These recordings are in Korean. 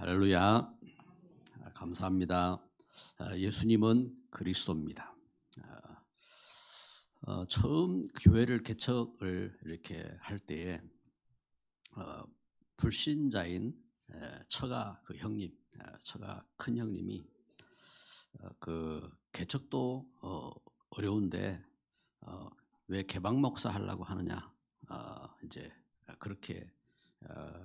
할렐루야. 감사합니다. 예수님은 그리스도입니다. 처음 교회를 개척을 이렇게 할 때에 불신자인 처가 그 형님, 처가 큰 형님이 그 개척도 어려운데 왜 개방 목사 하려고 하느냐, 이제 그렇게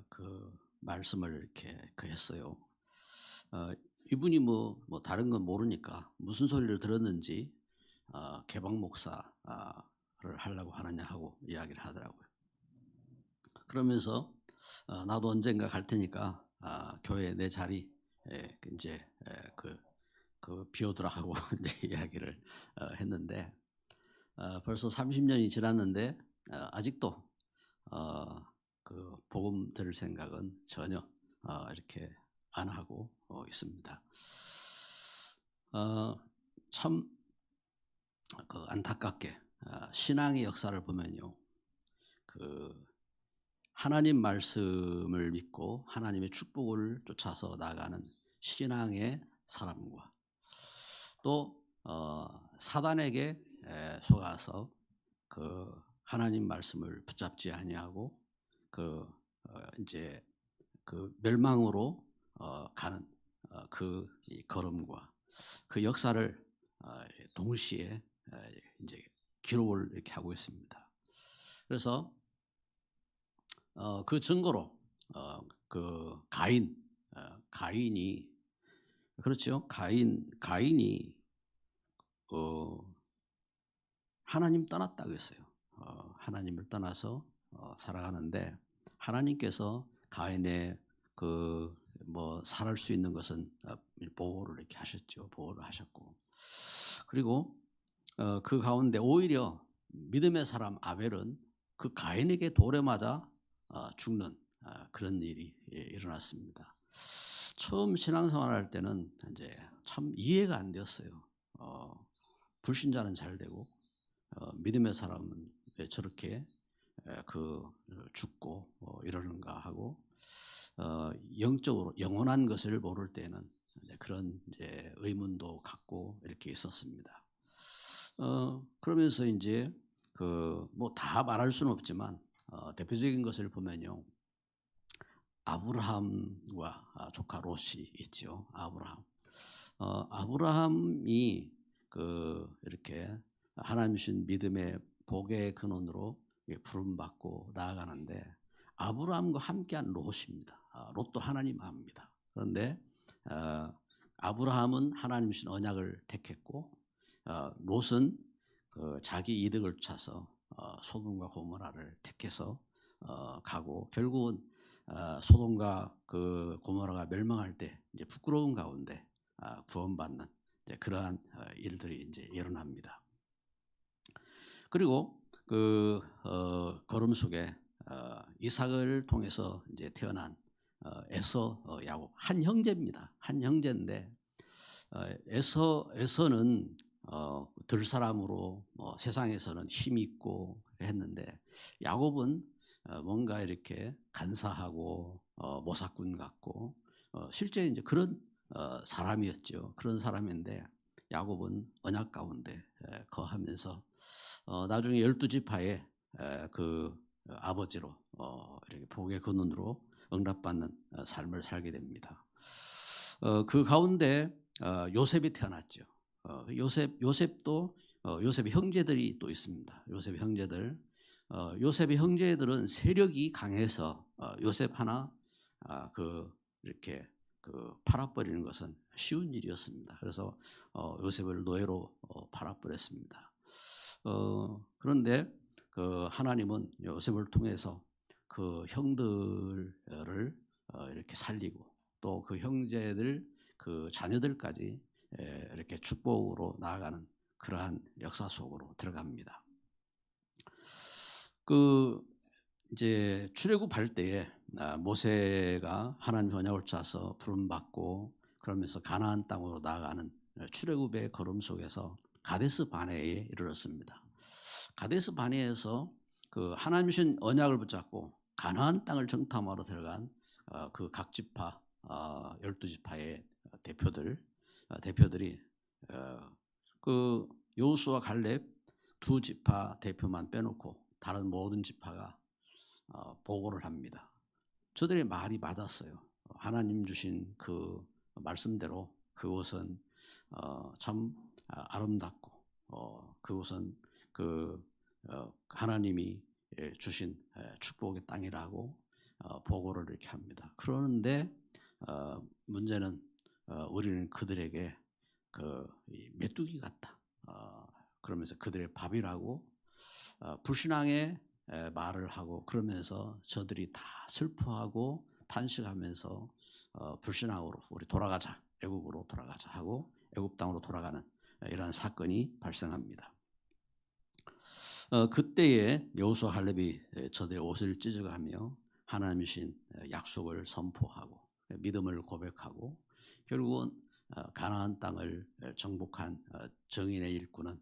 그 말씀을 이렇게 했어요. 이분이 뭐 다른 건 모르니까 무슨 소리를 들었는지 개방 목사를 하려고 하느냐 하고 이야기를 하더라고요. 그러면서 나도 언젠가 갈 테니까 교회 내 자리 이제 그 비오더라 하고 이제 이야기를 했는데 벌써 30년이 지났는데 아직도 그 복음 들을 생각은 전혀 이렇게 안 하고 있습니다. 참 그 안타깝게 신앙의 역사를 보면요, 그 하나님 말씀을 믿고 하나님의 축복을 쫓아서 나가는 신앙의 사람과 또 사단에게 속아서 그 하나님 말씀을 붙잡지 아니하고 이제 그 멸망으로 가는 그 걸음과 그 역사를 동시에 이제 기록을 이렇게 하고 있습니다. 그래서 그 증거로 그 가인이 그렇죠. 가인이 하나님 떠났다고 했어요. 하나님을 떠나서 살아가는데 하나님께서 가인의 그 살할 수 있는 것은 보호를 이렇게 하셨죠. 보호를 하셨고, 그리고 그 가운데 오히려 믿음의 사람 아벨은 그 가인에게 돌에 맞아 죽는 그런 일이 일어났습니다. 처음 신앙생활할 때는 이제 참 이해가 안 되었어요. 불신자는 잘 되고 믿음의 사람은 왜 저렇게 죽고 이러는가 하고 영적으로 영원한 것을 모를 때는 그런 이제 의문도 갖고 이렇게 있었습니다. 그러면서 이제 다 말할 수는 없지만 대표적인 것을 보면요, 아브라함과 조카 롯이 있죠. 아브라함이 이렇게 하나님 주신 믿음의 복의 근원으로 부름받고 나아가는데 아브라함과 함께한 롯입니다. 롯도 하나님 압니다. 그런데 아브라함은 하나님 주신 언약을 택했고 롯은 자기 이득을 찾아서 소돔과 고모라를 택해서 가고, 결국은 소돔과 그 고모라가 멸망할 때 이제 부끄러운 가운데 구원받는 이제 그러한 일들이 이제 일어납니다. 그리고 그 걸음 속에 이삭을 통해서 이제 태어난 에서, 야곱, 한 형제입니다. 한 형제인데 에서는 들 사람으로 세상에서는 힘이 있고 했는데 야곱은 뭔가 이렇게 간사하고 모사꾼 같고 실제 이제 그런 사람이었죠. 그런 사람인데 야곱은 언약 가운데 거하면서 나중에 12지파의 그 아버지로 이렇게 복의 근원으로 응답받는 삶을 살게 됩니다. 그 가운데 요셉이 태어났죠. 요셉도 요셉의 형제들이 또 있습니다. 요셉의 형제들은 세력이 강해서 요셉 하나 이렇게 팔아버리는 것은 쉬운 일이었습니다. 그래서 요셉을 노예로 팔아버렸습니다. 그런데 하나님은 요셉을 통해서 그 형들을 이렇게 살리고 또 그 형제들 그 자녀들까지 이렇게 축복으로 나아가는 그러한 역사 속으로 들어갑니다. 이제 출애굽할 때에 모세가 하나님 언약을 짜서 부름받고 그러면서 가나안 땅으로 나아가는 출애굽의 걸음 속에서 가데스 바네에 이르렀습니다. 가데스 바네에서 그 하나님 주신 언약을 붙잡고 가나안 땅을 정탐하러 들어간 그 각 지파 12지파의 대표들이 그 여호수아 갈렙 두 지파 대표만 빼놓고 다른 모든 지파가 보고를 합니다. 저들의 말이 맞았어요. 하나님 주신 그 말씀대로 그곳은 참 아름답고 그곳은 하나님이 주신 축복의 땅이라고 보고를 이렇게 합니다. 그러는데 문제는 우리는 그들에게 메뚜기 같다. 그러면서 그들의 밥이라고 불신앙의 말을 하고 그러면서 저들이 다 슬퍼하고 탄식하면서 불신앙으로 우리 돌아가자, 애굽으로 돌아가자 하고 애굽 땅으로 돌아가는 이러한 사건이 발생합니다. 그때에 여호수아 갈렙이 저들의 옷을 찢어가며 하나님이신 약속을 선포하고 믿음을 고백하고 결국은 가나안 땅을 정복한 정인의 일꾼은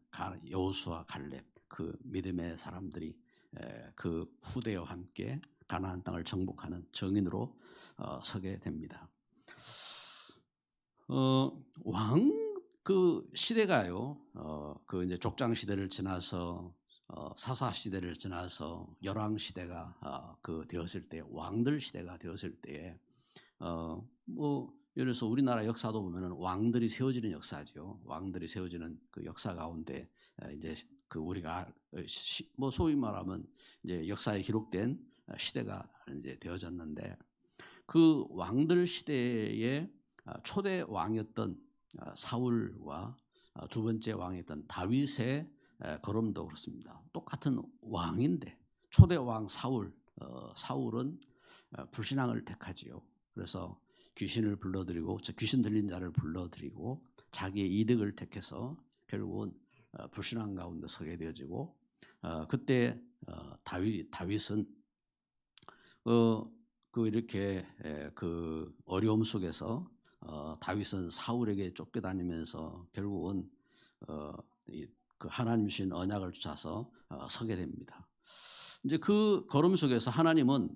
여호수아 갈렙 그 믿음의 사람들이 그 후대와 함께 가나안 땅을 정복하는 정인으로 서게 됩니다. 그 시대가요. 그 이제 족장 시대를 지나서 사사 시대를 지나서 열왕 시대가 되었을 때 왕들 시대가 되었을 때에 뭐 예를 들어서 우리나라 역사도 보면은 왕들이 세워지는 역사죠. 왕들이 세워지는 그 역사 가운데 이제 그 우리가 뭐 소위 말하면 이제 역사에 기록된 시대가 이제 되어졌는데 그 왕들 시대에 초대 왕이었던 사울과 두 번째 왕이었던 다윗의 걸음도 그렇습니다. 똑같은 왕인데 초대 왕 사울은 불신앙을 택하지요. 그래서 귀신을 불러들이고 귀신 들린 자를 불러들이고 자기의 이득을 택해서 결국은 불신앙 가운데 서게 되어지고 그때 다윗은 이렇게 그 어려움 속에서 다윗은 사울에게 쫓겨다니면서 결국은 그 하나님이신 언약을 쫓아서 서게 됩니다. 이제 그 걸음 속에서 하나님은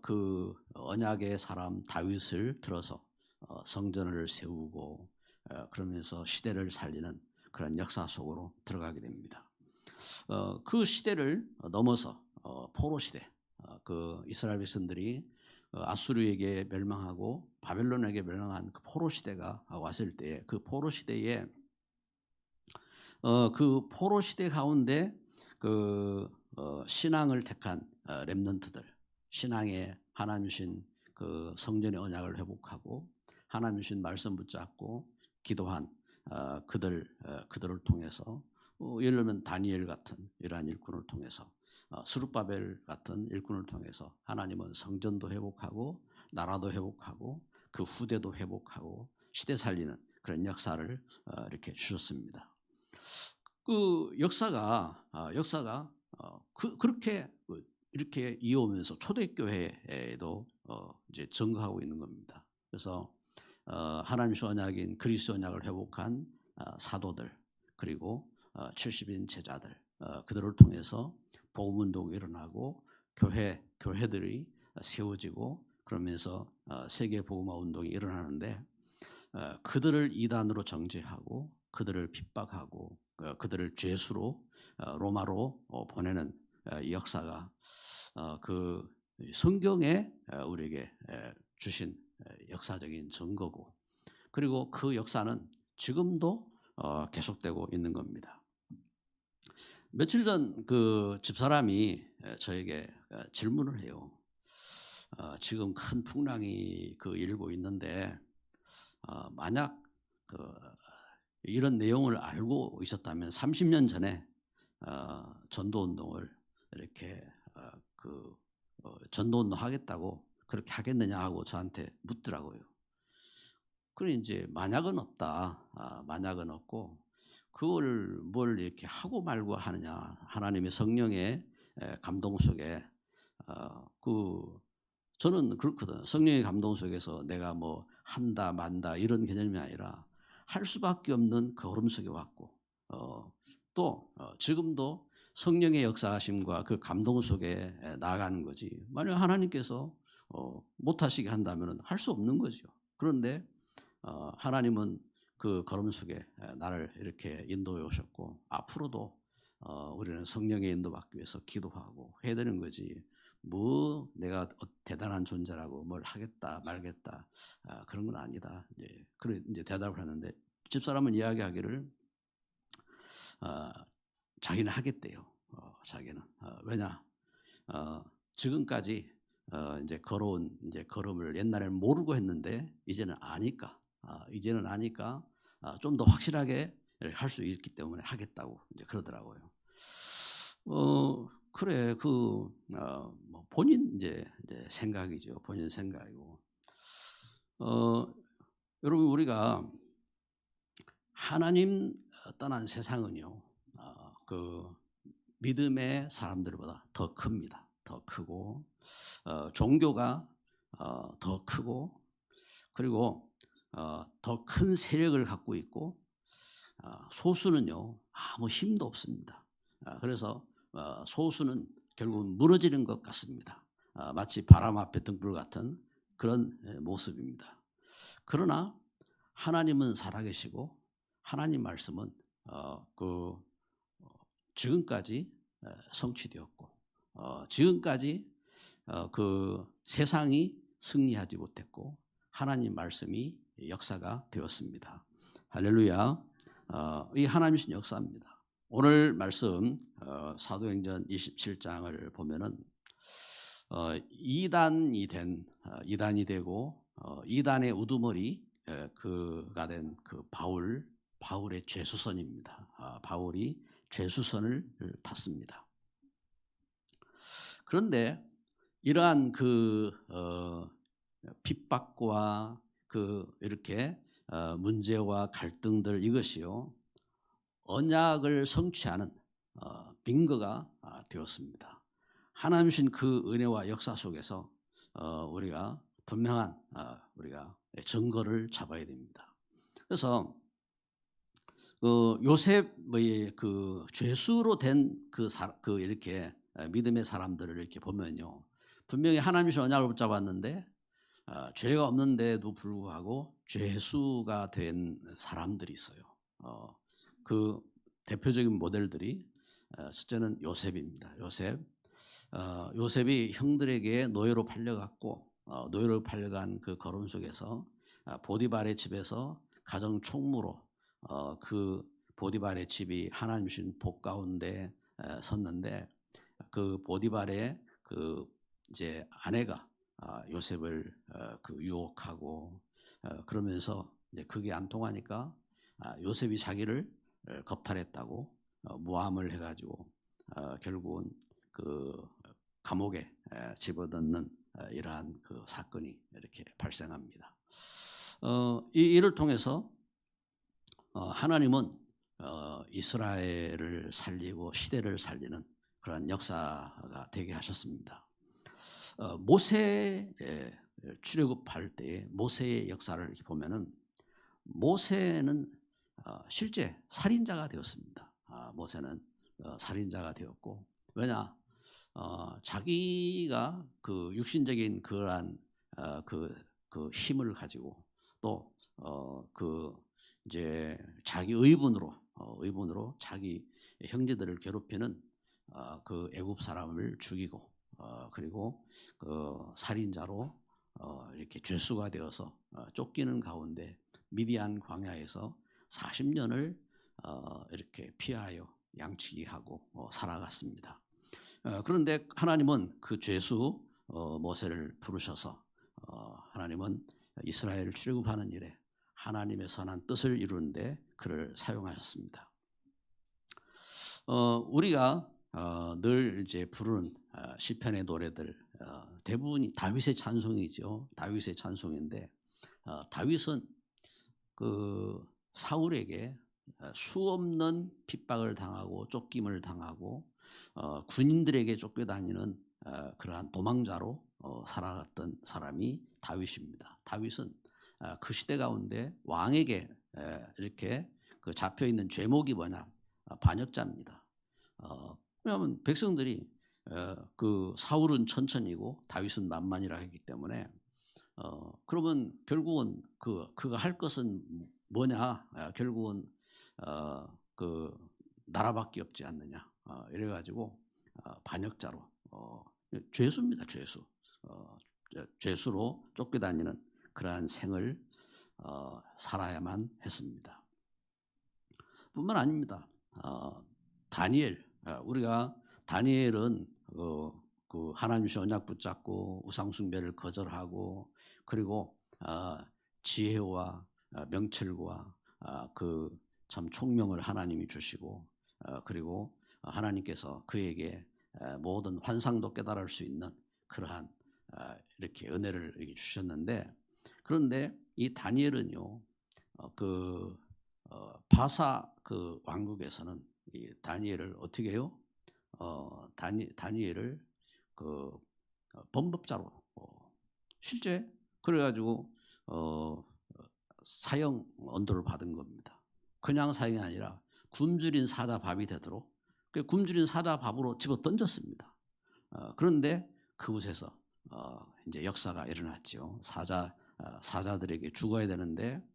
그 언약의 사람 다윗을 들어서 성전을 세우고 그러면서 시대를 살리는 그런 역사 속으로 들어가게 됩니다. 그 시대를 넘어서 포로 시대, 그 이스라엘 백성들이 아수르에게 멸망하고 바벨론에게 멸망한 그 포로 시대가 왔을 때 그 포로 시대에 그 포로 시대 가운데 신앙을 택한 렘넌트들, 신앙의 하나님이신 그 성전의 언약을 회복하고 하나님이신 말씀 붙잡고 기도한 그들을 통해서 예를 들면 다니엘 같은 이러한 일꾼을 통해서 스룹바벨 같은 일꾼을 통해서 하나님은 성전도 회복하고 나라도 회복하고 그 후대도 회복하고 시대 살리는 그런 역사를 이렇게 주셨습니다. 그 역사가 그렇게 이렇게 이어오면서 초대교회에도 이제 증거하고 있는 겁니다. 그래서 하나님의 언약인 그리스도 언약을 회복한 사도들 그리고 70인 제자들 그들을 통해서 복음 운동이 일어나고 교회들이 세워지고 그러면서 세계 복음화 운동이 일어나는데 그들을 이단으로 정죄하고 그들을 핍박하고 그들을 죄수로 로마로 보내는 역사가 그 성경에 우리에게 주신 역사적인 증거고 그리고 그 역사는 지금도 계속되고 있는 겁니다. 며칠 전 그 집사람이 저에게 질문을 해요. 지금 큰 풍랑이 일고 있는데 만약 이런 내용을 알고 있었다면 30년 전에 전도운동을 이렇게 전도운동 하겠다고 그렇게 하겠느냐 하고 저한테 묻더라고요. 그래 이제 만약은 없다. 만약은 없고 그걸 뭘 이렇게 하고 말고 하느냐. 하나님의 성령의 감동 속에 저는 그렇거든요. 성령의 감동 속에서 내가 뭐 한다 만다 이런 개념이 아니라 할 수밖에 없는 그 흐름 속에 왔고 또 지금도 성령의 역사하심과 그 감동 속에 나아가는 거지. 만약 하나님께서 못하시게 한다면 할 수 없는 거죠. 그런데 하나님은 그 걸음 속에 나를 이렇게 인도해 오셨고 앞으로도 우리는 성령의 인도받기 위해서 기도하고 해야 되는 거지. 뭐 내가 대단한 존재라고 뭘 하겠다 말겠다 그런 건 아니다. 그래 이제 대답을 하는데 집사람은 이야기하기를 자기는 하겠대요. 자기는 왜냐 지금까지 이제 걸어온 이제 걸음을 옛날에는 모르고 했는데 이제는 아니까 좀 더 확실하게 할 수 있기 때문에 하겠다고 이제 그러더라고요. 그래 뭐 본인 이제 생각이죠. 본인 생각이고 여러분 우리가 하나님 떠난 세상은요 그 믿음의 사람들보다 더 큽니다. 더 크고 종교가 더 크고 그리고 더 큰 세력을 갖고 있고 소수는요 아무 힘도 없습니다. 그래서 소수는 결국은 무너지는 것 같습니다. 마치 바람 앞에 등불 같은 그런 모습입니다. 그러나 하나님은 살아계시고 하나님 말씀은 지금까지 성취되었고 지금까지 그 세상이 승리하지 못했고 하나님 말씀이 역사가 되었습니다. 할렐루야. 이 하나님이신 역사입니다. 오늘 말씀 사도행전 27장을 보면은 이단이 되고 이단의 우두머리 그가 된 그 바울의 죄수선입니다. 바울이 죄수선을 탔습니다. 그런데 이러한 그 핍박과 이렇게 문제와 갈등들 이것이요 언약을 성취하는 빙거가 되었습니다. 하나님 주신 그 은혜와 역사 속에서 우리가 분명한 우리가 증거를 잡아야 됩니다. 그래서 요셉의 그 죄수로 된 이렇게 믿음의 사람들을 이렇게 보면요, 분명히 하나님이 언약을 붙잡았는데 죄가 없는데도 불구하고 죄수가 된 사람들이 있어요. 그 대표적인 모델들이 첫째는 요셉입니다. 요셉이 형들에게 노예로 팔려갔고 노예로 팔려간 그 걸음 속에서 보디발의 집에서 가정 총무로 그 보디발의 집이 하나님 주신 복 가운데 섰는데 그 보디발의 그 이제 아내가 요셉을 유혹하고 그러면서 이제 그게 안 통하니까 요셉이 자기를 겁탈했다고 모함을 해가지고 결국은 그 감옥에 집어넣는 이러한 그 사건이 이렇게 발생합니다. 이를 통해서 하나님은 이스라엘을 살리고 시대를 살리는 그런 역사가 되게 하셨습니다. 모세 출애굽할 때 모세의 역사를 이렇게 보면은 모세는 실제 살인자가 되었습니다. 모세는 살인자가 되었고 왜냐 자기가 그 육신적인 그러한 그 힘을 가지고 또 이제 자기 의분으로 자기 형제들을 괴롭히는 그 애굽 사람을 죽이고 그리고 그 살인자로 이렇게 죄수가 되어서 쫓기는 가운데 미디안 광야에서 40년을 이렇게 피하여 양치기하고 살아갔습니다. 그런데 하나님은 그 죄수 모세를 부르셔서 하나님은 이스라엘을 출애굽하는 일에 하나님의 선한 뜻을 이루는데 그를 사용하셨습니다. 우리가 늘 이제 부르는 시편의 노래들 대부분이 다윗의 찬송이죠. 다윗의 찬송인데 다윗은 그 사울에게 수없는 핍박을 당하고 쫓김을 당하고 군인들에게 쫓겨다니는 그러한 도망자로 살아갔던 사람이 다윗입니다. 다윗은 그 시대 가운데 왕에게 이렇게 그 잡혀 있는 죄목이 뭐냐 반역자입니다. 왜냐하면 백성들이 그 사울은 천천히고 다윗은 만만이라 했기 때문에 그러면 결국은 그가 할 것은 뭐냐? 결국은 그 나라밖에 없지 않느냐? 이래가지고 반역자로 죄수입니다. 죄수. 죄수로 쫓겨다니는 그러한 생을 살아야만 했습니다. 뿐만 아닙니다. 다니엘, 우리가 다니엘은 그 하나님 주신 언약 붙잡고 우상 숭배를 거절하고 그리고 지혜와 명철과 그 참 총명을 하나님이 주시고 그리고 하나님께서 그에게 모든 환상도 깨달을 수 있는 그러한 이렇게 은혜를 이렇게 주셨는데, 그런데 이 다니엘은요 바사 그 왕국에서는 이 다니엘을 어떻게 해요? 다니엘을 그 범법자로 실제 그래가지고 사형 언도를 받은 겁니다. 그냥 사형이 아니라 굶주린 사자 밥이 되도록 굶주린 사자 밥으로 집어 던졌습니다. 그런데 그곳에서 이제 역사가 일어났죠. 사자들에게 죽어야 되는데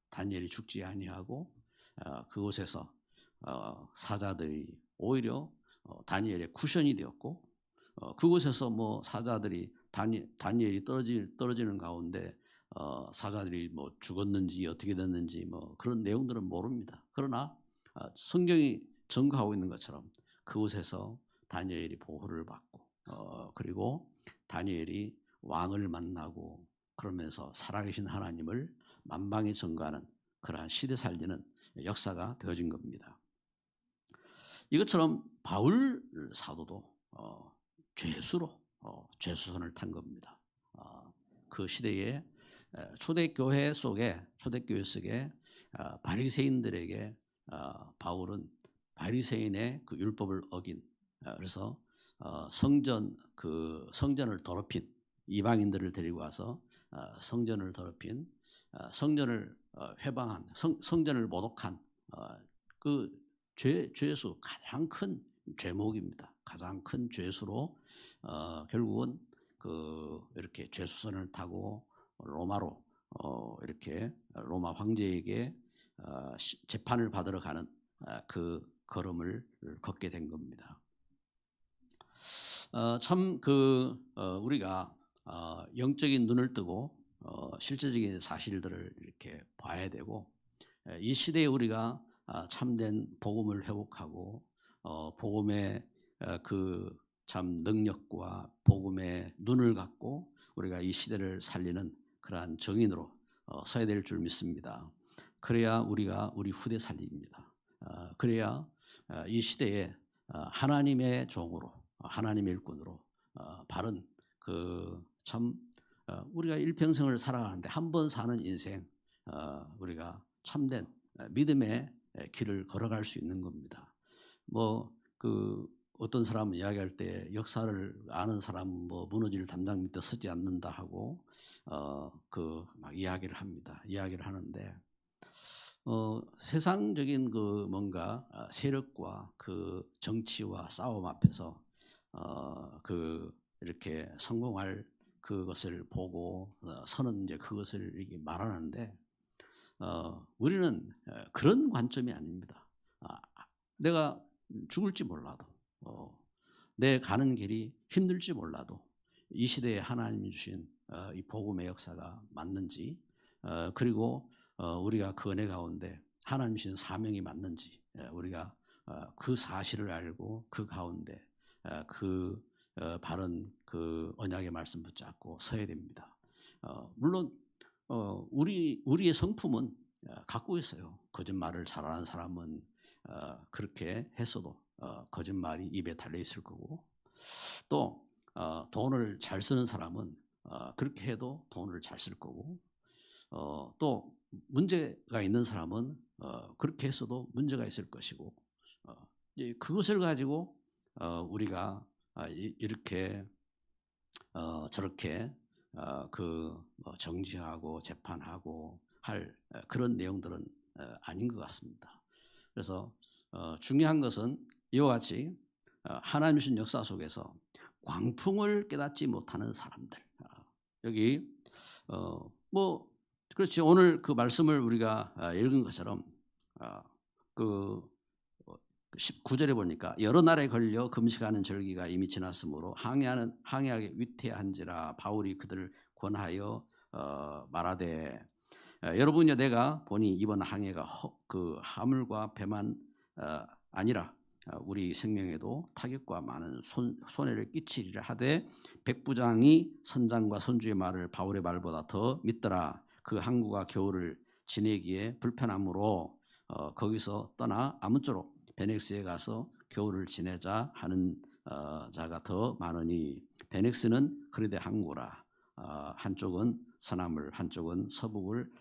다니엘이 죽지 아니하고 그곳에서 사자들이 오히려 다니엘의 쿠션이 되었고 그곳에서 뭐 사자들이 다니엘이 떨어지는 가운데 사자들이 뭐 죽었는지 어떻게 됐는지 뭐 그런 내용들은 모릅니다. 그러나 성경이 증거하고 있는 것처럼 그곳에서 다니엘이 보호를 받고 그리고 다니엘이 왕을 만나고 그러면서 살아계신 하나님을 만방에 증거하는 그러한 시대 살리는 역사가 되어진 겁니다. 이것처럼 바울 사도도 죄수로 죄수선을 탄 겁니다. 그 시대에 초대교회 속에 바리새인들에게 바울은 바리새인의 그 율법을 어긴 그래서 성전을 더럽힌 이방인들을 데리고 와서 성전을 더럽힌 성전을 회방한 성전을 모독한 그 죄수 가장 큰 죄목입니다. 가장 큰 죄수로 결국은 이렇게 죄수선을 타고 로마로 이렇게 로마 황제에게 재판을 받으러 가는 그 걸음을 걷게 된 겁니다. 참 우리가 영적인 눈을 뜨고 실제적인 사실들을 이렇게 봐야 되고 이 시대에 우리가 참된 복음을 회복하고 복음의 그 참 능력과 복음의 눈을 갖고 우리가 이 시대를 살리는 그러한 정인으로 서야 될 줄 믿습니다. 그래야 우리가 우리 후대 살립니다. 그래야 이 시대에 하나님의 종으로 하나님의 일꾼으로 바른 참 우리가 일평생을 살아가는데 한 번 사는 인생 우리가 참된 믿음의 길을 걸어갈 수 있는 겁니다. 뭐 어떤 사람은 이야기할 때 역사를 아는 사람은 뭐 무너질 담장 밑에 서지 않는다 하고 막 이야기를 합니다. 이야기를 하는데 세상적인 뭔가 세력과 정치와 싸움 앞에서 이렇게 성공할 그것을 보고 서는 이제 그것을 이렇게 말하는데 우리는 그런 관점이 아닙니다. 내가 죽을지 몰라도 내 가는 길이 힘들지 몰라도 이 시대에 하나님이 주신 이 복음의 역사가 맞는지 그리고 우리가 그 은혜 가운데 하나님 주신 사명이 맞는지 우리가 그 사실을 알고 그 가운데 바른 언약의 말씀 붙잡고 서야 됩니다. 물론 우리의 성품은 갖고 있어요. 거짓말을 잘하는 사람은 그렇게 했어도 거짓말이 입에 달려 있을 거고 또 돈을 잘 쓰는 사람은 그렇게 해도 돈을 잘 쓸 거고 또 문제가 있는 사람은 그렇게 했어도 문제가 있을 것이고 그것을 가지고 우리가 이렇게 저렇게 정지하고 재판하고 할 그런 내용들은 아닌 것 같습니다. 그래서 중요한 것은 이와 같이 하나님 주신 역사 속에서 광풍을 깨닫지 못하는 사람들 여기 뭐 그렇지. 오늘 그 말씀을 우리가 읽은 것처럼 그 19절에 보니까 여러 날에 걸려 금식하는 절기가 이미 지났으므로 항해하게 위태한지라 바울이 그들을 권하여 말하되 여러분여 내가 보니 이번 항해가 그 화물과 배만 아니라 우리 생명에도 타격과 많은 손해를 끼치리라 하되 백부장이 선장과 선주의 말을 바울의 말보다 더 믿더라. 그 항구가 겨울을 지내기에 불편하므로 거기서 떠나 아무쪼록 베넥스에 가서 겨울을 지내자 하는 자가 더 많으니 베넥스는 그리데 항구라. 한쪽은 서남을 한쪽은 서북을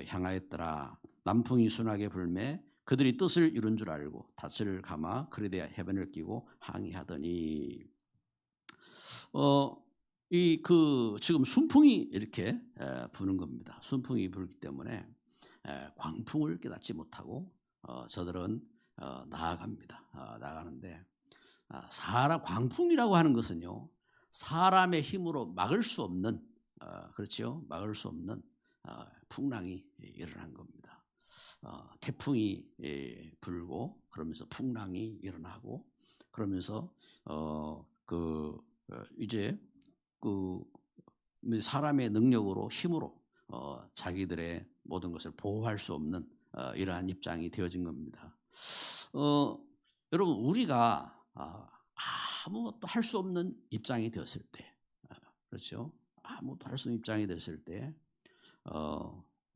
향하였더라. 남풍이 순하게 불매 그들이 뜻을 이룬 줄 알고 닻을 감아 그리데 해변을 끼고 항해하더니 지금 순풍이 이렇게 부는 겁니다. 순풍이 불기 때문에 광풍을 깨닫지 못하고 저들은 나아갑니다. 나가는데 광풍이라고 하는 것은요 사람의 힘으로 막을 수 없는 그렇죠 막을 수 없는 풍랑이 일어난 겁니다. 태풍이 불고 그러면서 풍랑이 일어나고 그러면서 이제 그 사람의 능력으로 힘으로 자기들의 모든 것을 보호할 수 없는 이러한 입장이 되어진 겁니다. 여러분 우리가 아무것도 할 수 없는 입장이 되었을 때 그렇죠? 아무것도 할 수 없는 입장이 되었을 때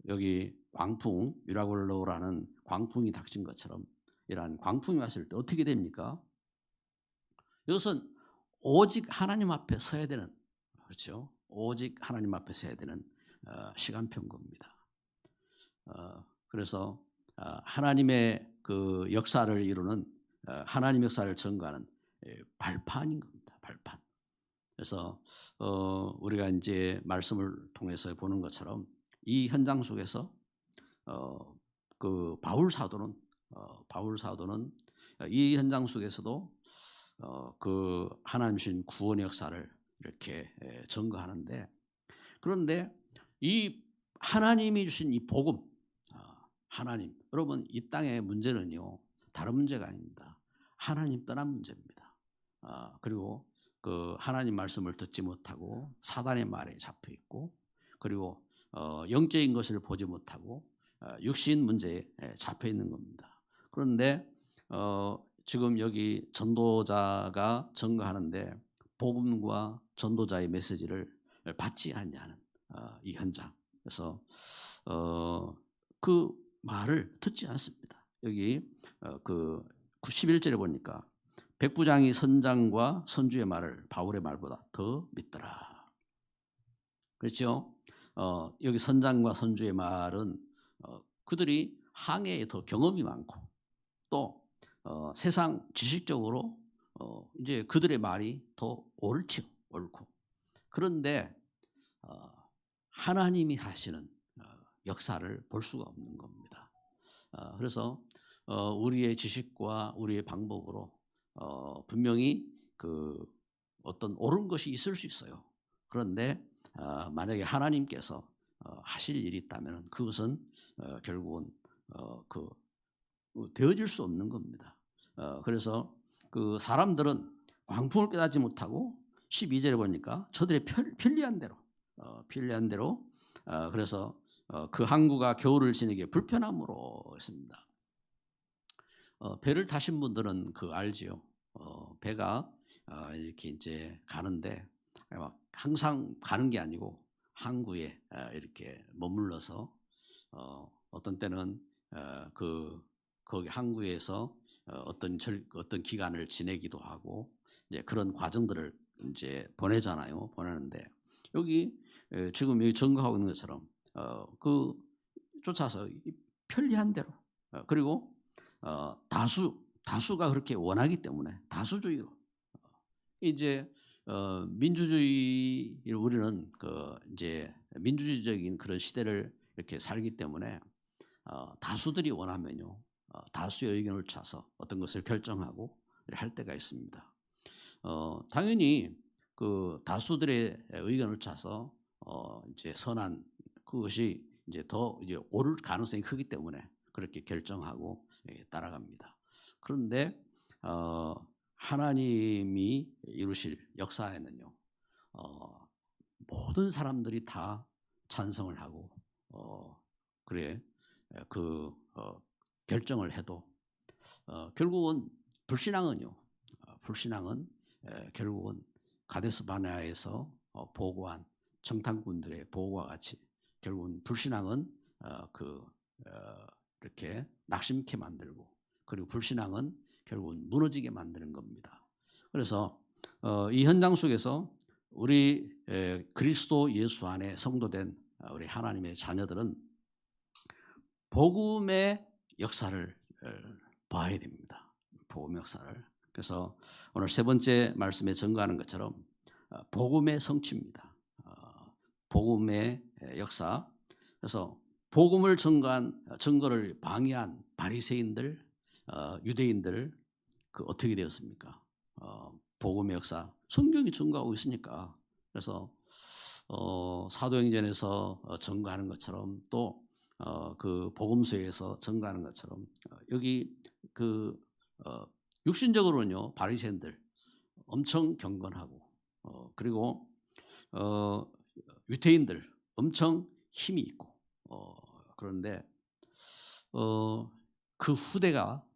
여기 광풍 유라굴로라는 광풍이 닥친 것처럼 이러한 광풍이 왔을 때 어떻게 됩니까? 이것은 오직 하나님 앞에 서야 되는 그렇죠? 오직 하나님 앞에 서야 되는 시간표인 겁니다. 그래서 하나님의 그 역사를 이루는 하나님 역사를 증거하는 발판인 겁니다. 발판. 그래서 우리가 이제 말씀을 통해서 보는 것처럼 이 현장 속에서 그 바울 사도는 이 현장 속에서도 그 하나님 주신 구원의 역사를 이렇게 증거하는데 그런데 이 하나님이 주신 이 복음 하나님 여러분 이 땅의 문제는요 다른 문제가 아닙니다. 하나님 떠난 문제입니다. 그리고 그 하나님 말씀을 듣지 못하고 사단의 말에 잡혀 있고 그리고 영적인 것을 보지 못하고 육신 문제에 잡혀 있는 겁니다. 그런데 지금 여기 전도자가 증거하는데 복음과 전도자의 메시지를 받지 않냐는 이 현장. 그래서 그 말을 듣지 않습니다. 여기 그 11절에 보니까 백부장이 선장과 선주의 말을 바울의 말보다 더 믿더라. 그렇죠? 여기 선장과 선주의 말은 그들이 항해에 더 경험이 많고 또 세상 지식적으로 이제 그들의 말이 더 옳죠, 옳고. 그런데 하나님이 하시는 역사를 볼 수가 없는 겁니다. 그래서 우리의 지식과 우리의 방법으로 분명히 그 어떤 옳은 것이 있을 수 있어요. 그런데 만약에 하나님께서 하실 일이 있다면 그것은 결국은 되어질 수 없는 겁니다. 그래서 그 사람들은 광풍을 깨닫지 못하고 12절에 보니까 저들의 편리한 대로 그래서 그 항구가 겨울을 지내기에 불편함으로 했습니다. 배를 타신 분들은 알지요. 배가 이렇게 이제 가는데 항상 가는 게 아니고 항구에 이렇게 머물러서 어떤 때는 거기 항구에서 어떤 기간을 지내기도 하고 이제 그런 과정들을 이제 보내는데 여기 지금 여기 증거하고 있는 것처럼 쫓아서 편리한 대로 그리고 다수가 그렇게 원하기 때문에 다수주의로 이제 민주주의 우리는 이제 민주주의적인 그런 시대를 이렇게 살기 때문에 다수들이 원하면요 다수의 의견을 차서 어떤 것을 결정하고 할 때가 있습니다. 당연히 그 다수들의 의견을 차서 이제 선한 그것이 이제 더 이제 옳을 가능성이 크기 때문에 그렇게 결정하고 따라갑니다. 그런데 하나님이 이루실 역사에는요, 모든 사람들이 다 찬성을 하고 그래 그 결정을 해도 결국은 불신앙은요, 불신앙은 결국은 가데스 바네아에서 보고한 정탐꾼들의 보고와 같이 결국은 불신앙은 이렇게 낙심케 만들고, 그리고 불신앙은 결국은 무너지게 만드는 겁니다. 그래서 이 현장 속에서 우리 그리스도 예수 안에 성도된 우리 하나님의 자녀들은 복음의 역사를 봐야 됩니다. 복음의 역사를. 그래서 오늘 세 번째 말씀에 증거하는 것처럼 복음의 성취입니다. 복음의 역사. 그래서 복음을 증거를 방해한 바리새인들, 유대인들 어떻게 되었습니까? 복음의 역사. 성경이 증거하고 있으니까. 그래서 사도행전에서 증거하는 것처럼 또 그 복음서에서 증거하는 것처럼 여기 육신적으로는요, 바리새인들 엄청 경건하고 그리고 유대인들 엄청 힘이 있고 그런데 그 후대가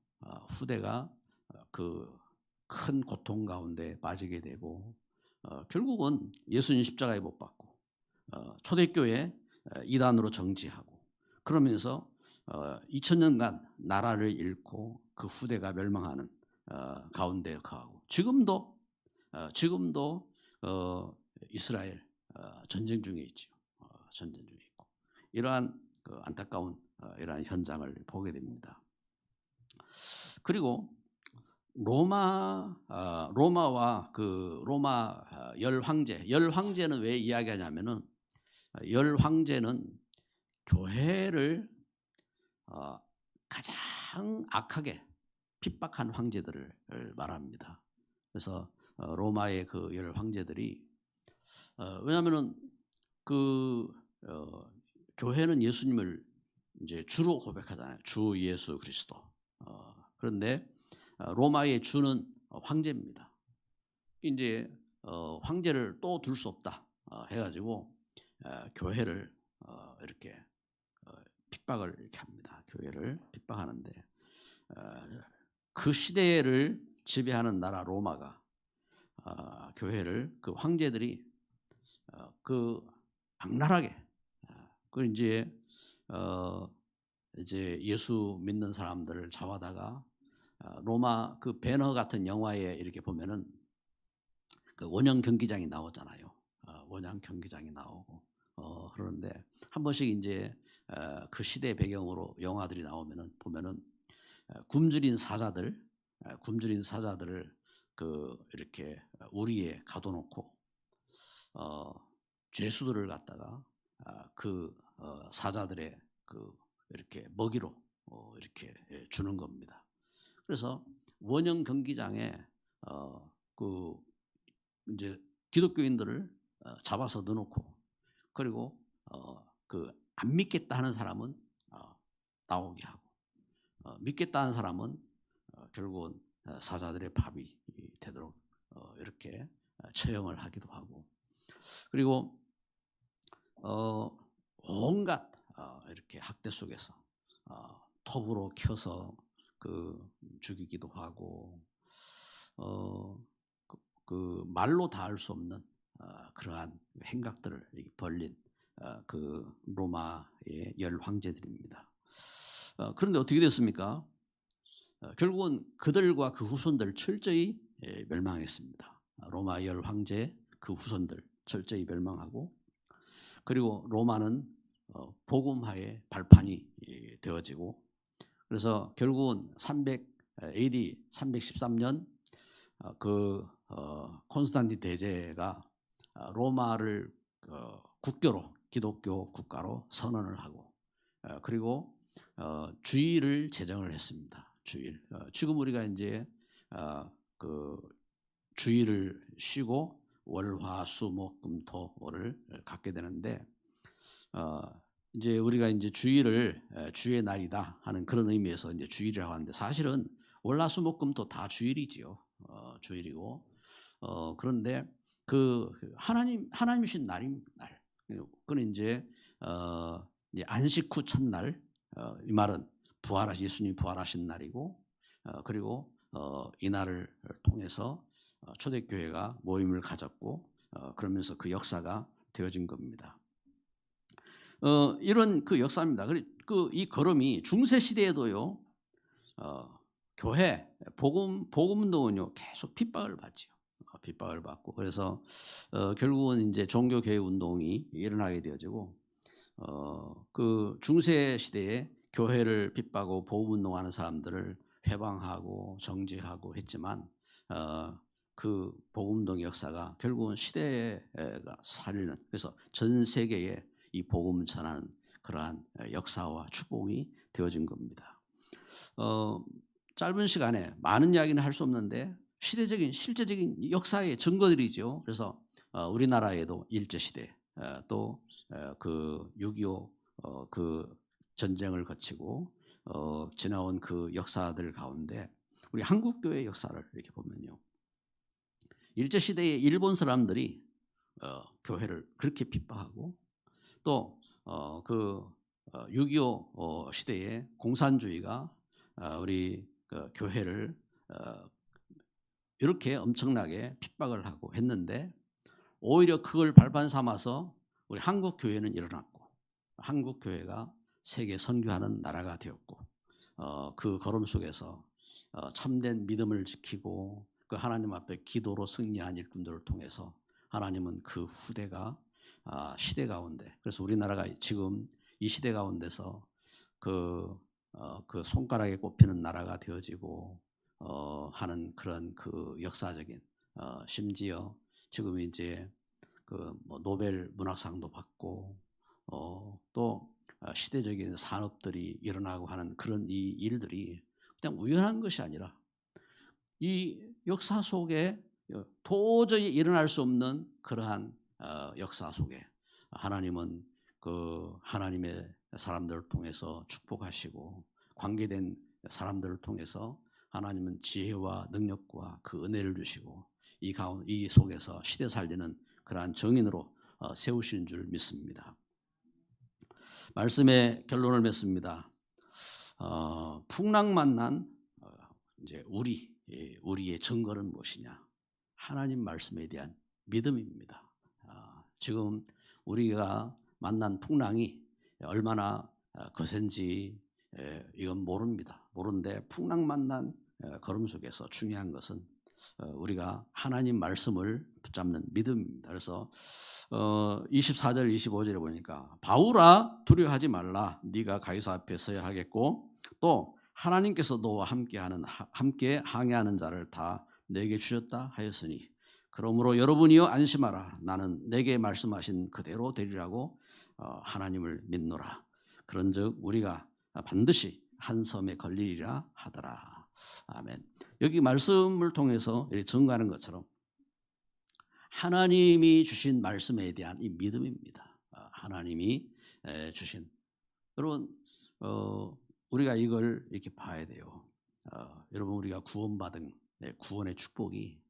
그 큰 고통 가운데 빠지게 되고 결국은 예수님 십자가에 못 박고 초대교회 이단으로 정지하고 그러면서 2000년간 나라를 잃고 그 후대가 멸망하는 가운데 거하고 지금도 이스라엘 전쟁 중에 있죠. 전쟁 중에 있고 이러한 안타까운 이러한 현장을 보게 됩니다. 그리고 로마와 로마 열 황제는 왜 이야기하냐면은 열 황제는 교회를 가장 악하게 핍박한 황제들을 말합니다. 그래서 로마의 열 황제들이 왜냐하면은 교회는 예수님을 이제 주로 고백하잖아요. 주 예수 그리스도. 그런데 로마의 주는 황제입니다. 이제 황제를 또 둘 수 없다 해가지고 교회를 이렇게 핍박을 이렇게 합니다. 교회를 핍박하는데 그 시대를 지배하는 나라 로마가 교회를 그 황제들이 악랄하게 이제 예수 믿는 사람들을 잡아다가 로마 배너 같은 영화에 이렇게 보면은 원형 경기장이 나오잖아요. 원형 경기장이 나오고 그러는데 한 번씩 이제 그 시대 배경으로 영화들이 나오면은 보면은 굶주린 사자들을 이렇게 우리에 가둬놓고 죄수들을 갖다가 사자들의 이렇게 먹이로 이렇게 주는 겁니다. 그래서 원형 경기장에 이제 기독교인들을 잡아서 넣어놓고 그리고 안 믿겠다 하는 사람은 나오게 하고 믿겠다 하는 사람은 결국은 사자들의 밥이 되도록 이렇게 처형을 하기도 하고 그리고 온갖 이렇게 학대 속에서 톱으로 켜서 죽이기도 하고 말로 다 할 수 없는 그러한 행각들을 벌린 로마의 열 황제들입니다. 그런데 어떻게 됐습니까? 결국은 그들과 그 후손들 철저히 멸망했습니다. 로마 열 황제 그 후손들 철저히 멸망하고 그리고 로마는 복음화의 발판이 되어지고 그래서 결국은 AD 313년 콘스탄틴 대제가 로마를 국교로 기독교 국가로 선언을 하고 그리고 주일을 제정을 했습니다. 지금 우리가 이제 주일을 쉬고 월화수목금토를 갖게 되는데 이제 우리가 이제 주일을 주의 날이다 하는 그런 의미에서 이제 주일이라고 하는데 사실은 월화수목금토 다 주일이지요. 주일이고 그런데 그 하나님이신 날인 날. 그는 이제 안식 후 첫날 이 말은 예수님이 부활하신 날이고 그리고 이 날을 통해서 초대교회가 모임을 가졌고 그러면서 그 역사가 되어진 겁니다. 이런 그 역사입니다. 이 걸음이 중세 시대에도요. 교회 복음 운동은요 계속 핍박을 받죠. 핍박을 받고 그래서 결국은 이제 종교 교회 운동이 일어나게 되어지고 그 중세 시대에 교회를 핍박하고 복음 운동하는 사람들을 회방하고 정죄하고 했지만 그 복음 운동의 역사가 결국은 시대가 살리는 그래서 전 세계에 이 복음을 전하는 그러한 역사와 축복이 되어진 겁니다. 짧은 시간에 많은 이야기는 할 수 없는데 시대적인 실제적인 역사의 증거들이죠. 그래서 우리나라에도 일제시대 또 그 6.25 그 전쟁을 거치고 지나온 그 역사들 가운데 우리 한국교회 역사를 이렇게 보면요. 일제시대에 일본 사람들이 교회를 그렇게 핍박하고 또 그 6.25 시대에 공산주의가 우리 그 교회를 이렇게 엄청나게 핍박을 하고 했는데 오히려 그걸 발판 삼아서 우리 한국 교회는 일어났고 한국 교회가 세계 선교하는 나라가 되었고 그 걸음 속에서 참된 믿음을 지키고 그 하나님 앞에 기도로 승리한 일꾼들을 통해서 하나님은 그 후대가 시대 가운데 그래서 우리나라가 지금 이 시대 가운데서 그 손가락에 꼽히는 나라가 되어지고 하는 그런 그 역사적인 심지어 지금 이제 그 뭐 노벨 문학상도 받고 또 시대적인 산업들이 일어나고 하는 그런 이 일들이 그냥 우연한 것이 아니라 이 역사 속에 도저히 일어날 수 없는 그러한 역사 속에 하나님은 그 하나님의 사람들을 통해서 축복하시고 관계된 사람들을 통해서 하나님은 지혜와 능력과 그 은혜를 주시고 이 속에서 시대 살리는 그러한 정인으로 세우시는 줄 믿습니다. 말씀의 결론을 맺습니다. 풍랑 만난 이제 우리의 증거는 무엇이냐? 하나님 말씀에 대한 믿음입니다. 지금 우리가 만난 풍랑이 얼마나 거센지 이건 모릅니다. 모르는데 풍랑 만난 걸음 속에서 중요한 것은 우리가 하나님 말씀을 붙잡는 믿음입니다. 그래서 24절 25절에 보니까 바울아 두려워하지 말라 네가 가이사 앞에 서야 하겠고 또 하나님께서 너와 함께 항해하는 자를 다 내게 주셨다 하였으니 그러므로 여러분이여 안심하라 나는 내게 말씀하신 그대로 되리라고 하나님을 믿노라. 그런즉 우리가 반드시 한 섬에 걸리리라 하더라. 아멘. 여기 말씀을 통해서 증거하는 것처럼 하나님이 주신 말씀에 대한 이 믿음입니다. 하나님이 주신 여러분 우리가 이걸 이렇게 봐야 돼요. 여러분 우리가 구원받은 구원의 축복이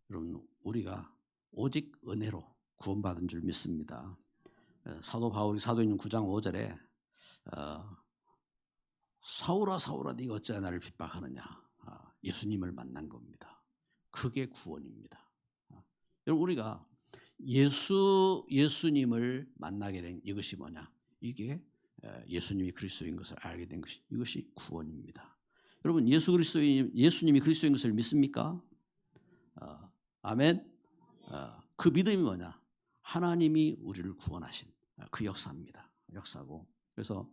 여러분 우리가 오직 은혜로 구원받은 줄 믿습니다. 사도 바울이 사도행전 9장 5절에 사울아 사울아 네가 어찌하여 나를 핍박하느냐 예수님을 만난 겁니다. 그게 구원입니다. 여러분 우리가 예수님을 만나게 된 이것이 뭐냐? 이게 예수님이 그리스도인 것을 알게 된 것이 이것이 구원입니다. 여러분 예수님이 그리스도인 것을 믿습니까? 아멘. 그 믿음이 뭐냐? 하나님이 우리를 구원하신 그 역사입니다. 역사고 그래서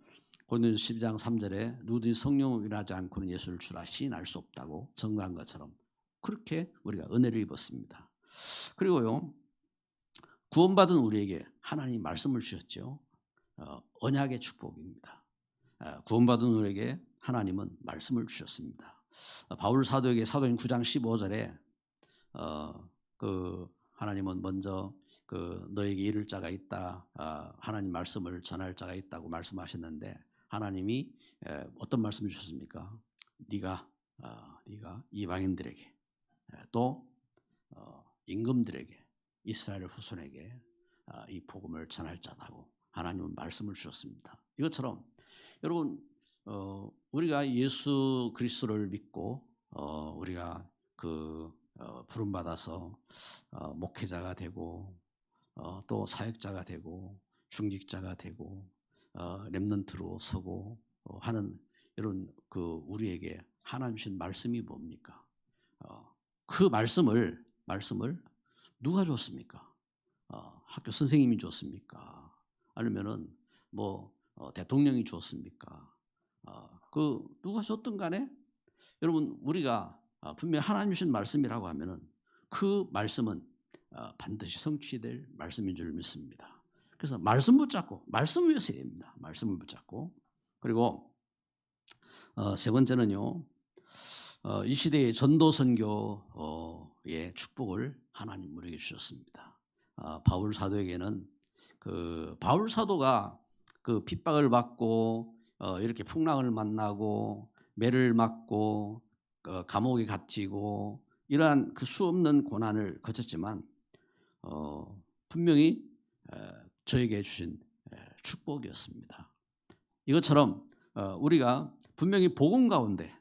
고린도서 12장 3절에 누구든지 성령을 인하지 않고는 예수를 주라 시인할 수 없다고 증거한 것처럼 그렇게 우리가 은혜를 입었습니다. 그리고요 구원받은 우리에게 하나님 말씀을 주셨죠. 언약의 축복입니다. 구원받은 우리에게 하나님은 말씀을 주셨습니다. 바울 사도에게 사도행 9장 15절에 하나님은 먼저 너에게 이를 자가 있다, 하나님 말씀을 전할 자가 있다고 말씀하셨는데 하나님이 어떤 말씀을 주셨습니까? 네가 이방인들에게 또 임금들에게 이스라엘 후손에게 이 복음을 전할 자라고 하나님은 말씀을 주셨습니다. 이것처럼 여러분 우리가 예수 그리스도를 믿고 우리가 부름 받아서 목회자가 되고 또 사역자가 되고 중직자가 되고 렘넌트로 서고 하는 이런 우리에게 하나님 주신 말씀이 뭡니까? 그 말씀을 누가 줬습니까? 학교 선생님이 줬습니까? 아니면은 대통령이 줬습니까? 누가 줬든 간에 여러분 우리가 분명히 하나님 주신 말씀이라고 하면은 그 말씀은 반드시 성취될 말씀인 줄 믿습니다. 그래서 말씀 붙잡고 말씀 위에서 해야 말씀을 붙잡고 그리고 세 번째는요. 이 시대의 전도 선교의 축복을 하나님 우리에게 주셨습니다. 바울 사도에게는 바울 사도가 핍박을 받고 이렇게 풍랑을 만나고 매를 맞고 감옥에 갇히고 이러한 수없는 고난을 거쳤지만 분명히 저에게 주신 축복이었습니다. 이것처럼 우리가 분명히 복음 가운데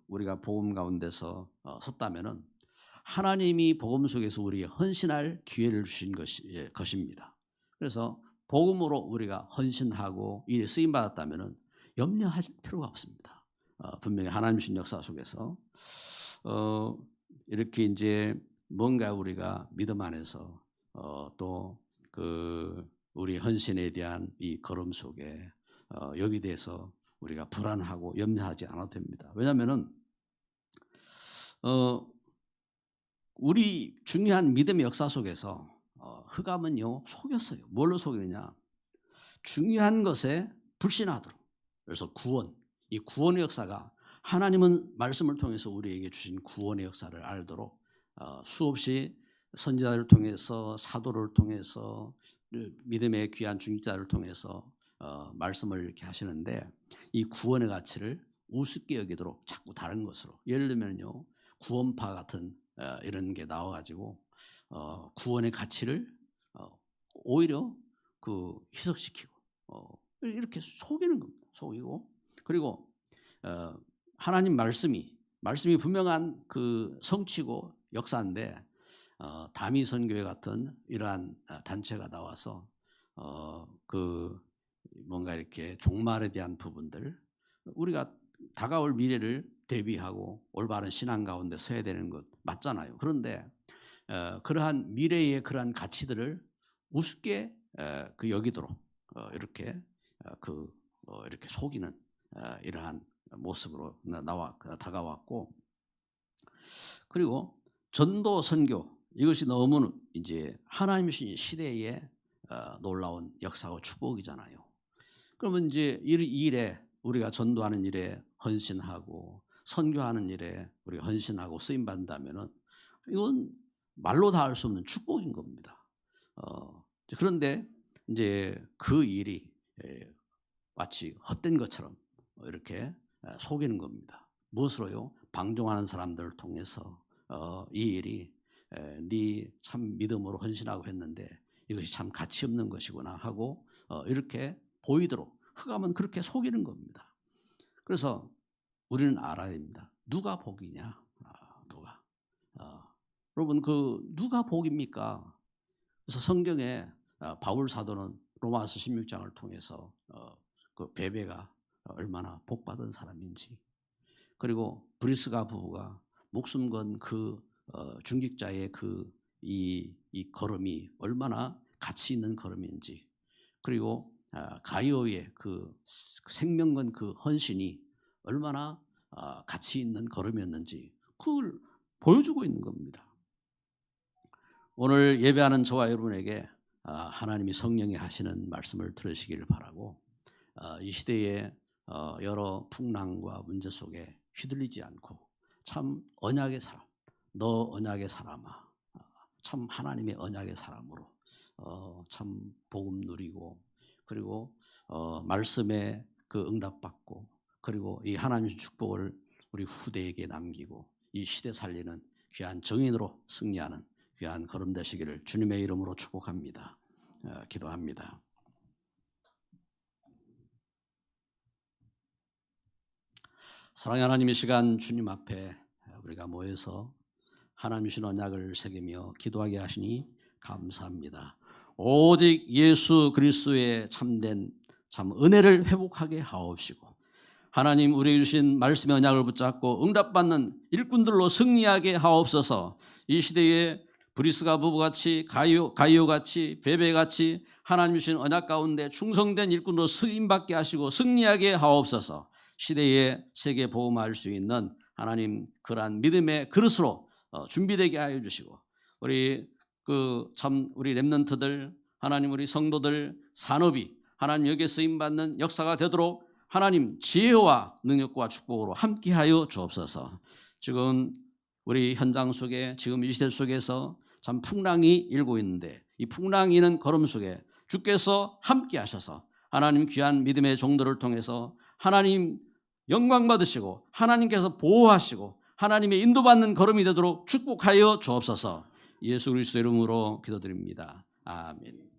우리가 복음 가운데서 섰다면은 하나님이 복음 속에서 우리에게 헌신할 기회를 주신 것입니다. 그래서 복음으로 우리가 헌신하고 일에 쓰임 받았다면은 염려하실 필요가 없습니다. 분명히 하나님 주신 역사 속에서 이렇게 이제 뭔가 우리가 믿음 안에서 또 우리 헌신에 대한 이 걸음 속에 여기 대해서 우리가 불안하고 염려하지 않아도 됩니다. 왜냐하면은 우리 중요한 믿음의 역사 속에서 흑암은요 속였어요. 뭘로 속이느냐? 중요한 것에 불신하도록. 그래서 이 구원의 역사가 하나님은 말씀을 통해서 우리에게 주신 구원의 역사를 알도록 수없이 선지자를 통해서 사도를 통해서 믿음의 귀한 중직자를 통해서 말씀을 이렇게 하시는데 이 구원의 가치를 우습게 여기도록 자꾸 다른 것으로 예를 들면요 구원파 같은 이런 게 나와가지고 구원의 가치를 오히려 희석시키고 이렇게 속이는 겁니다. 속이고 그리고 하나님 말씀이 분명한 성취고 역사인데 다미선교회 같은 이러한 단체가 나와서 뭔가 이렇게 종말에 대한 부분들 우리가 다가올 미래를 대비하고 올바른 신앙 가운데 서야 되는 것 맞잖아요. 그런데 그러한 미래의 그러한 가치들을 우습게 여기도록 이렇게 이렇게 속이는 이러한 모습으로 다가왔고 그리고 전도 선교 이것이 너무 이제 하나님의 시대의 놀라운 역사와 축복이잖아요. 그러면 이제 이 일에 우리가 전도하는 일에 헌신하고 선교하는 일에 우리가 헌신하고 쓰임 받는다면은 이건 말로 다 할 수 없는 축복인 겁니다. 그런데 이제 그 일이 마치 헛된 것처럼 이렇게 속이는 겁니다. 무엇으로요? 방종하는 사람들을 통해서 이 일이 네 참 믿음으로 헌신하고 했는데 이것이 참 가치 없는 것이구나 하고 이렇게 보이도록 흑암은 그렇게 속이는 겁니다. 그래서 우리는 알아야 됩니다. 누가 복이냐? 누가? 여러분 누가 복입니까? 그래서 성경에 바울 사도는 로마서 16장을 통해서 베베가 얼마나 복받은 사람인지 그리고 브리스가 부부가 목숨 건 중직자의 이 걸음이 얼마나 가치 있는 걸음인지 그리고 가이오의 생명 건 헌신이 얼마나 가치 있는 걸음이었는지 그걸 보여주고 있는 겁니다. 오늘 예배하는 저와 여러분에게 하나님이 성령이 하시는 말씀을 들으시기를 바라고 이 시대의 여러 풍랑과 문제 속에 휘둘리지 않고 참 언약의 사람 너 언약의 사람아, 참 하나님의 언약의 사람으로 참 복음 누리고, 그리고 말씀에 그 응답받고, 그리고 이 하나님의 축복을 우리 후대에게 남기고 이 시대 살리는 귀한 정인으로 승리하는 귀한 걸음 되시기를 주님의 이름으로 축복합니다. 기도합니다. 사랑의 하나님, 이 시간 주님 앞에 우리가 모여서 하나님 주신 언약을 새기며 기도하게 하시니 감사합니다. 오직 예수 그리스도의 참된 참 은혜를 회복하게 하옵시고, 하나님 우리에게 주신 말씀의 언약을 붙잡고 응답받는 일꾼들로 승리하게 하옵소서. 이 시대에 브리스가 부부같이 가이오같이 베베같이 하나님 주신 언약 가운데 충성된 일꾼으로 쓰임받게 하시고 승리하게 하옵소서. 시대에 세계 복음화할 수 있는 하나님 그러한 믿음의 그릇으로 준비되게 하여 주시고, 우리 우리 렘넌트들, 하나님 우리 성도들 산업이 하나님 여기에 쓰임 받는 역사가 되도록 하나님 지혜와 능력과 축복으로 함께하여 주옵소서. 지금 우리 현장 속에, 지금 이 시대 속에서 참 풍랑이 일고 있는데, 이 풍랑이는 걸음 속에 주께서 함께하셔서 하나님 귀한 믿음의 종들을 통해서 하나님 영광 받으시고 하나님께서 보호하시고 하나님의 인도받는 걸음이 되도록 축복하여 주옵소서. 예수 그리스도 이름으로 기도드립니다. 아멘.